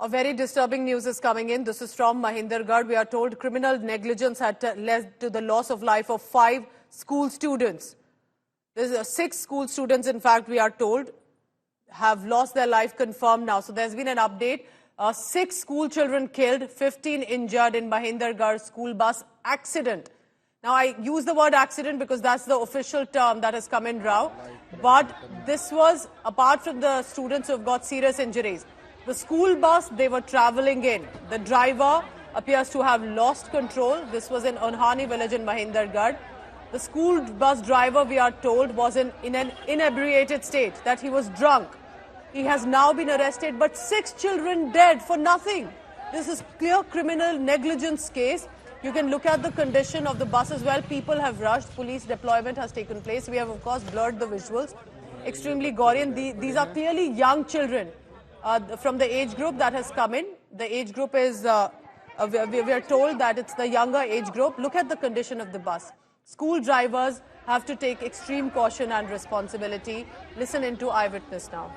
A very disturbing news is coming in. This is from Mahindergarh. We are told criminal negligence had led to the loss of life of 5 school students. There's 6 school students, in fact, we are told, have lost their life confirmed now. So there's been an update. 6 school children killed, 15 injured in Mahindergarh school bus accident. Now, I use the word accident because that's the official term that has come in now. But this was, apart from the students who have got serious injuries, the school bus they were traveling in, the driver appears to have lost control. This was in Onhani village in Mahindergarh. The school bus driver, we are told, was in an inebriated state, that he was drunk. He has now been arrested, but 6 children dead for nothing. This is clear criminal negligence case. You can look at the condition of the bus as well. People have rushed. Police deployment has taken place. We have, of course, blurred the visuals. Extremely gory. And these are clearly young children from the age group that has come in. The age group is, we are told that it's the younger age group. Look at the condition of the bus. School drivers have to take extreme caution and responsibility. Listen into eyewitness now.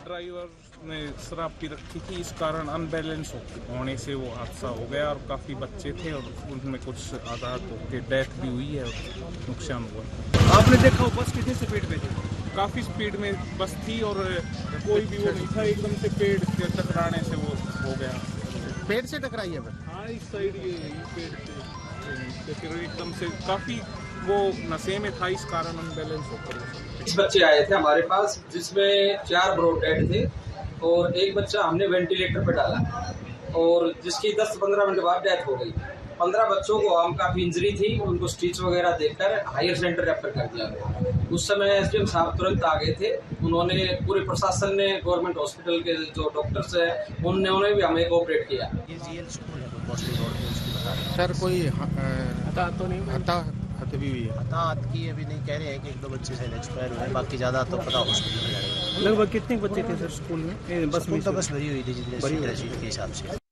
Driver ने शराब P रखी थी, इस कारण unbalance होने से वो हादसा हो गया और काफ़ी बच्चे थे और उनमें कुछ आघात होकर डेथ भी हुई है और नुकसान हुआ। आपने देखा वो बस कितनी स्पीड में थी? काफ़ी स्पीड में बस थी और कोई भी वो नहीं था, एकदम से पेड़ के टकराने से वो हो गया। पेड़ से टकराई है? हाँ, इस साइड ये पेड़ से फिर एकदम से काफ़ी वो नशे में था, इस कारण अनबैलेंस होकर 20 बच्चे आए थे हमारे पास, जिसमें 4 ब्रॉड डेड थे और एक बच्चा हमने वेंटिलेटर पे डाला और जिसकी 10-15 मिनट बाद डेथ हो गई। 15 बच्चों को हम काफ़ी इंजरी थी, उनको स्टिच वगैरह देकर हायर सेंटर रेफर कर दिया गया। उस समय एसडीएम साहब तुरंत आ गए थे। उन्होंने, पूरे प्रशासन ने, गवर्नमेंट हॉस्पिटल के जो डॉक्टर्स हैं उन्होंने भी हमें कोऑपरेट किया। सर कोई हताहत तो नहीं? हताहत भी हुई है? हताहत की अभी नहीं कह रहे हैं कि 1-2 बच्चे से एक्सपायर हुए हैं, बाकी ज़्यादा तो पता हॉस्पिटल में जाएगा। लगभग कितने बच्चे थे सर स्कूल में? बस में तो बस भरी हुई थी जितने रसीद के हिसाब से।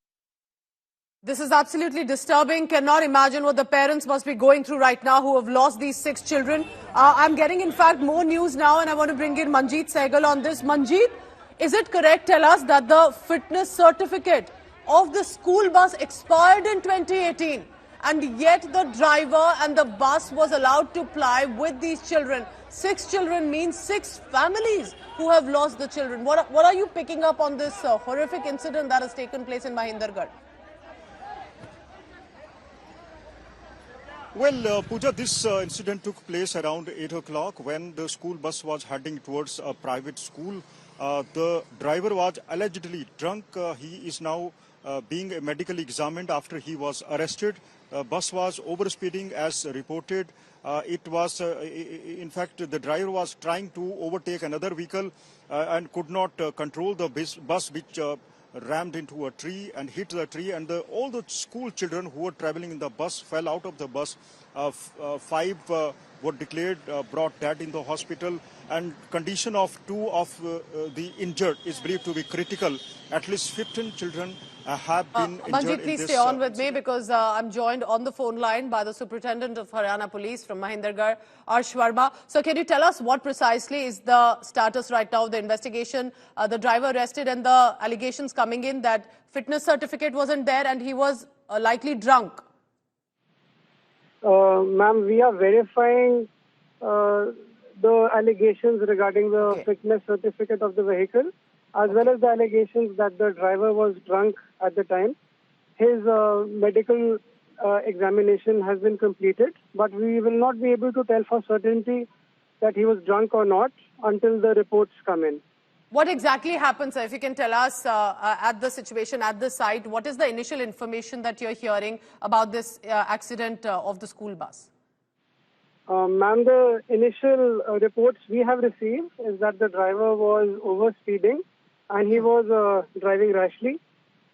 This is absolutely disturbing. Cannot imagine what the parents must be going through right now who have lost these 6 children. I'm getting, in fact, more news now, and I want to bring in Manjeet Sehgal on this. Manjeet, is it correct? Tell us that the fitness certificate of the school bus expired in 2018, and yet the driver and the bus was allowed to ply with these children. 6 children means 6 families who have lost the children. What are you picking up on this horrific incident that has taken place in Mahindergarh? Well, Pooja, this incident took place around 8 o'clock when the school bus was heading towards a private school. The driver was allegedly drunk. He is now being medically examined after he was arrested. Bus was overspeeding as reported. It was, in fact, the driver was trying to overtake another vehicle and could not control the bus, which rammed into a tree and hit the tree, and all the school children who were traveling in the bus fell out of the bus. 5 were declared brought dead in the hospital, and condition of 2 of the injured is believed to be critical. At least 15 children have been injured. Manjeet, please stay on with me because I'm joined on the phone line by the Superintendent of Haryana Police from Mahindergarh, Arsh Verma. So can you tell us what precisely is the status right now of the investigation, the driver arrested and the allegations coming in that fitness certificate wasn't there and he was likely drunk? Ma'am, we are verifying the allegations regarding the fitness certificate of the vehicle, as well as the allegations that the driver was drunk at the time. His medical examination has been completed, but we will not be able to tell for certainty that he was drunk or not until the reports come in. What exactly happened, sir? If you can tell us at the situation, at the site, what is the initial information that you're hearing about this accident of the school bus? Ma'am, the initial reports we have received is that the driver was overspeeding and he was driving rashly.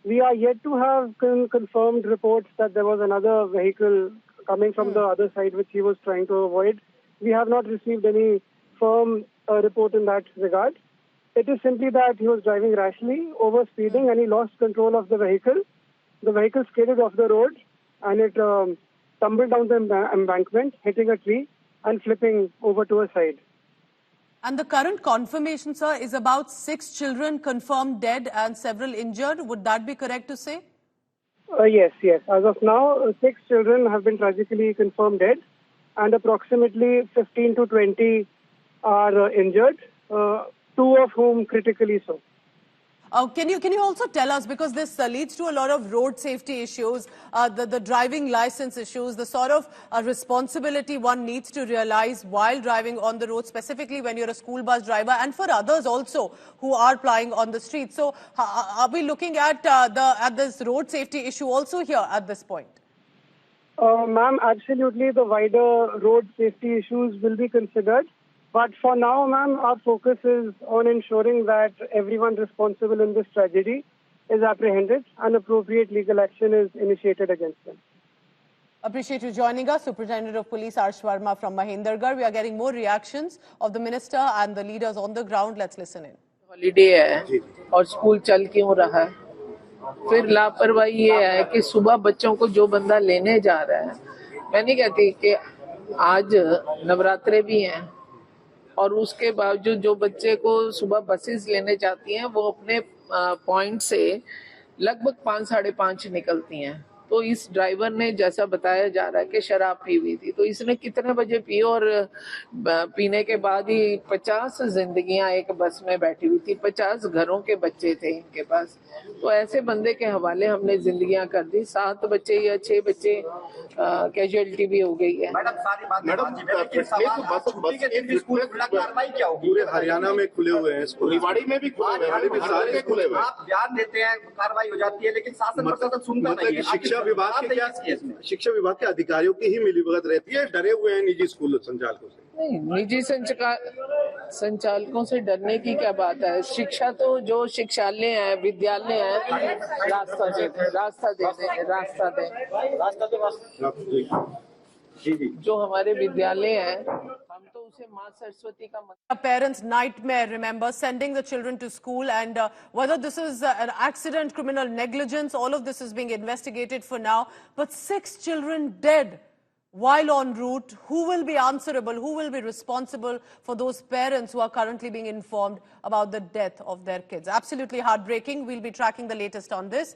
We are yet to have confirmed reports that there was another vehicle coming from the other side which he was trying to avoid. We have not received any firm report in that regard. It is simply that he was driving rashly, overspeeding, and he lost control of the vehicle. The vehicle skidded off the road and it tumbled down the embankment, hitting a tree and flipping over to a side. And the current confirmation, sir, is about 6 children confirmed dead and several injured. Would that be correct to say? Yes. As of now, 6 children have been tragically confirmed dead, and approximately 15 to 20 are injured, 2 of whom critically so. Can you also tell us, because this leads to a lot of road safety issues, the driving license issues, the sort of responsibility one needs to realize while driving on the road, specifically when you're a school bus driver and for others also who are plying on the street. So are we looking at this road safety issue also here at this point? Ma'am, absolutely, the wider road safety issues will be considered. But for now, ma'am, our focus is on ensuring that everyone responsible in this tragedy is apprehended and appropriate legal action is initiated against them. Appreciate you joining us, Superintendent of Police Harsh Verma from Mahendragarh. We are getting more reactions of the minister and the leaders on the ground. Let's listen in. Holiday है और school चल क्यों रहा है? फिर लापरवाही ये है कि सुबह बच्चों को जो बंदा लेने जा रहा है, मैं नहीं कहती कि आज नवरात्रे भी हैं और उसके बावजूद जो बच्चे को सुबह बसेस लेने जाती हैं वो अपने पॉइंट से लगभग 5-5:30 निकलती हैं। तो इस ड्राइवर ने जैसा बताया जा रहा है कि शराब पी हुई थी, तो इसने कितने बजे पी और पीने के बाद ही 50 जिंदगियां एक बस में बैठी हुई थी, 50 घरों के बच्चे थे इनके पास। तो ऐसे बंदे के हवाले हमने जिंदगियां कर दी। 7 बच्चे या 6 बच्चे कैजुअलिटी भी हो गई है। पूरे हरियाणा में खुले हुए हैं, रेवाड़ी में भी खुले हुए हैं, आप बयान देते हैं, कार्रवाई हो जाती है, लेकिन शासन प्रशासन सुनता नहीं है। शिक्षा विभाग के अधिकारियों की ही मिलीभगत रहती है, डरे हुए हैं निजी स्कूल संचालकों से? नहीं, निजी संचालकों से डरने की क्या बात है? शिक्षा तो जो शिक्षालय है, विद्यालय है, रास्ता दे जो हमारे विद्यालय हैं, हम तो उसे माँ सरस्वती का A parent's nightmare, remember, sending the children to school, and whether this is an accident, criminal negligence, all of this is being investigated for now. But 6 children dead while en route. Who will be answerable? Who will be responsible for those parents who are currently being informed about the death of their kids? Absolutely heartbreaking. We'll be tracking the latest on this.